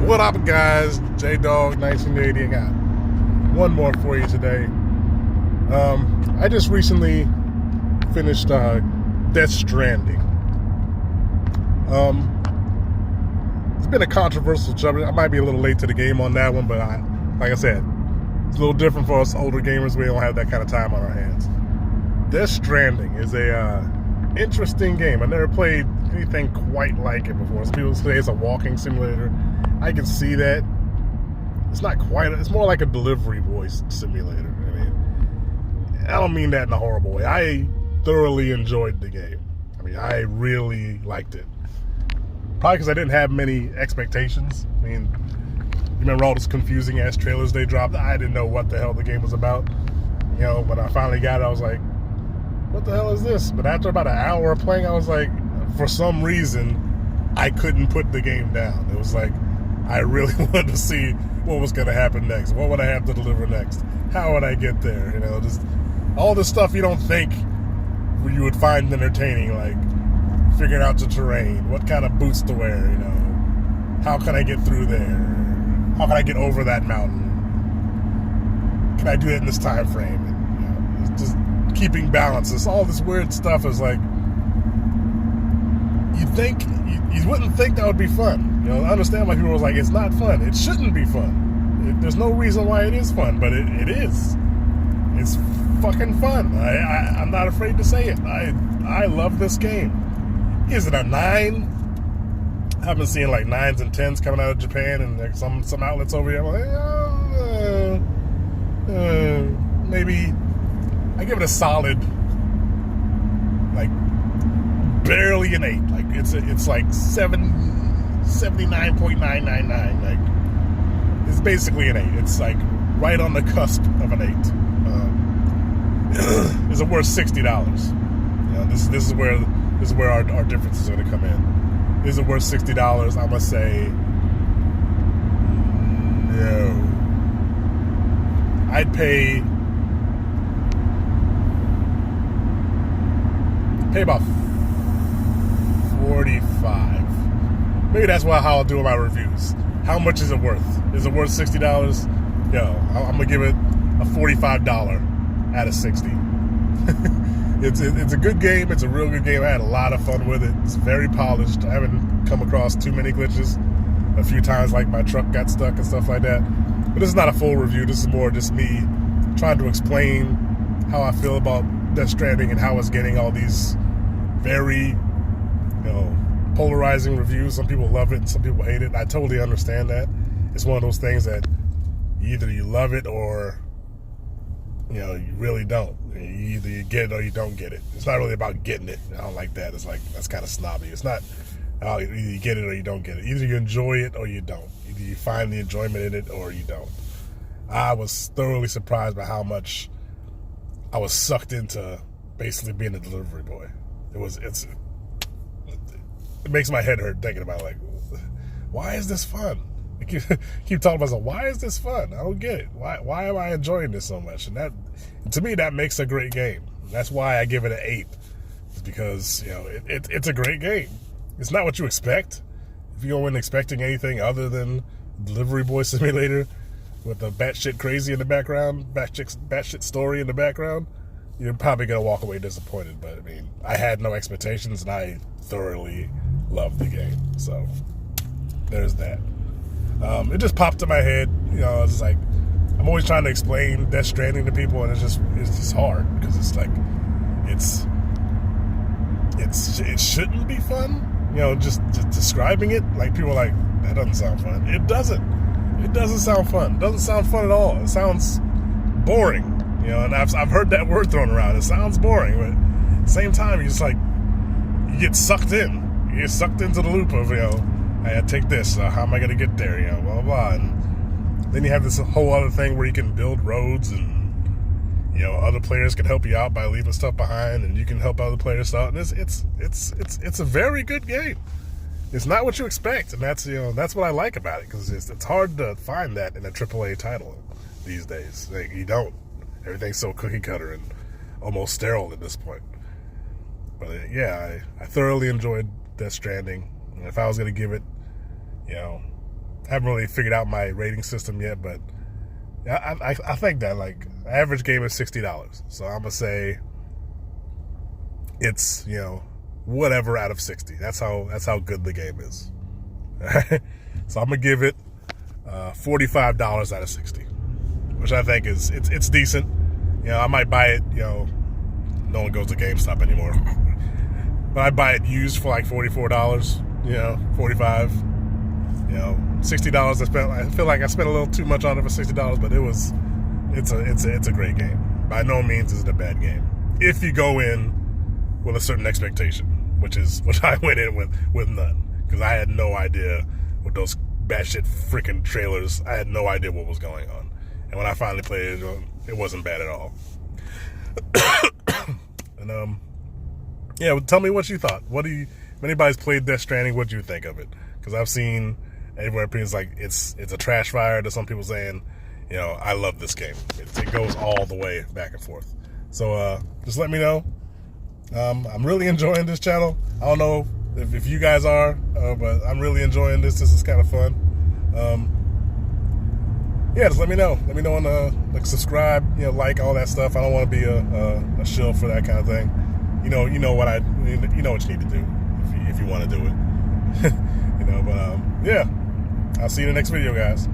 What up, guys? J-Dog 1980. I got one more for you today. I just recently finished Death Stranding. It's been a controversial subject. I might be a little late to the game on that one, but like I said, it's a little different for us older gamers. We don't have that kind of time on our hands. Death Stranding is a interesting game. I never played anything quite like it before. Some people say it's a walking simulator. I can see that. It's not quite. It's more like a delivery boy simulator. I mean, I don't mean that in a horrible way. I thoroughly enjoyed the game. I mean, I really liked it. Probably because I didn't have many expectations. I mean, you remember all those confusing ass trailers they dropped? I didn't know what the hell the game was about. You know, when I finally got it, I was like, what the hell is this? But after about an hour of playing, I was like, for some reason, I couldn't put the game down. It was like, I really wanted to see what was going to happen next. What would I have to deliver next? How would I get there? You know, just all this stuff you don't think you would find entertaining, like figuring out the terrain, what kind of boots to wear, you know, how can I get through there? How can I get over that mountain? Can I do it in this time frame? And, you know, it's just keeping balances. All this weird stuff is like, you wouldn't think that would be fun. You know, I understand why people are like, it's not fun. It shouldn't be fun. There's no reason why it is fun, but it is. It's fucking fun. I'm not afraid to say it. I love this game. Is it a 9? I've been seeing like 9s and 10s coming out of Japan and like some outlets over here. I'm like, maybe I give it a solid, like, barely an 8. Like it's like 79.999. Like, it's basically an 8. It's like right on the cusp of an 8. Is it worth $60? You know, this is where our difference is going to come in. Is it worth $60? I'm gonna say no. I'd pay about 45. Maybe that's how I'll do my reviews. How much is it worth? Is it worth $60? Yo, I'm gonna give it a $45 out of 60. It's a good game. It's a real good game. I had a lot of fun with it. It's very polished. I haven't come across too many glitches. A few times, like my truck got stuck and stuff like that. But this is not a full review. This is more just me trying to explain how I feel about Death Stranding and how it's getting all these very, you know, polarizing reviews. Some people love it and some people hate it. I totally understand that. It's one of those things that either you love it or, you know, you really don't. Either you get it or you don't get it. It's not really about getting it. I don't like that. It's like, that's kind of snobby. It's not, either you get it or you don't get it. Either you enjoy it or you don't. Either you find the enjoyment in it or you don't. I was thoroughly surprised by how much I was sucked into basically being a delivery boy. It makes my head hurt thinking about, like, why is this fun? I keep talking about myself, why is this fun? I don't get it. Why am I enjoying this so much? And that, to me, that makes a great game. That's why I give it an 8. It's because, you know, it's a great game. It's not what you expect. If you go in expecting anything other than Delivery Boy Simulator with a batshit crazy in the background, batshit story in the background, you're probably going to walk away disappointed. But, I mean, I had no expectations, and I thoroughly loved the game. So, there's that. It just popped in my head. You know, it's like, I'm always trying to explain Death Stranding to people, and it's just hard, because it's like, it shouldn't be fun. You know, just describing it, like, people are like, that doesn't sound fun. It doesn't sound fun. It doesn't sound fun at all. It sounds boring. You know, and I've heard that word thrown around. It sounds boring, but at the same time, you just like, you get sucked in. You get sucked into the loop of, you know, I gotta take this, how am I gonna get there, you know, blah, blah, blah. And then you have this whole other thing where you can build roads, and, you know, other players can help you out by leaving stuff behind, and you can help other players out, and it's a very good game. It's not what you expect, and that's, you know, that's what I like about it, because it's hard to find that in a AAA title these days. Like, you don't. Everything's so cookie cutter and almost sterile at this point. But yeah, I thoroughly enjoyed Death Stranding. And if I was going to give it You know, haven't really figured out my rating system yet, but I think that like average game is $60. So I'm gonna say it's, you know, whatever out of 60. That's how good the game is. So I'm gonna give it $45 out of 60, which I think is it's decent. You know, I might buy it. You know, no one goes to GameStop anymore, but I buy it used for like $44. You know, $45. You know, $60. I feel like I spent a little too much on it for $60, but it's a great game. By no means is it a bad game if you go in with a certain expectation, which I went in with none, because I had no idea with those batshit freaking trailers. I had no idea what was going on, and when I finally played it, it wasn't bad at all. And yeah, tell me what you thought. If anybody's played Death Stranding, what do you think of it? Because I've seen everywhere opinions like it's a trash fire. To some people saying, you know, I love this game. It goes all the way back and forth. So just let me know. I'm really enjoying this channel. I don't know if you guys are, but I'm really enjoying this. This is kind of fun. Yeah, just let me know. Let me know on like subscribe, you know, like all that stuff. I don't want to be a shill for that kind of thing. You know what you need to do if you want to do it. You know, but yeah, I'll see you in the next video, guys.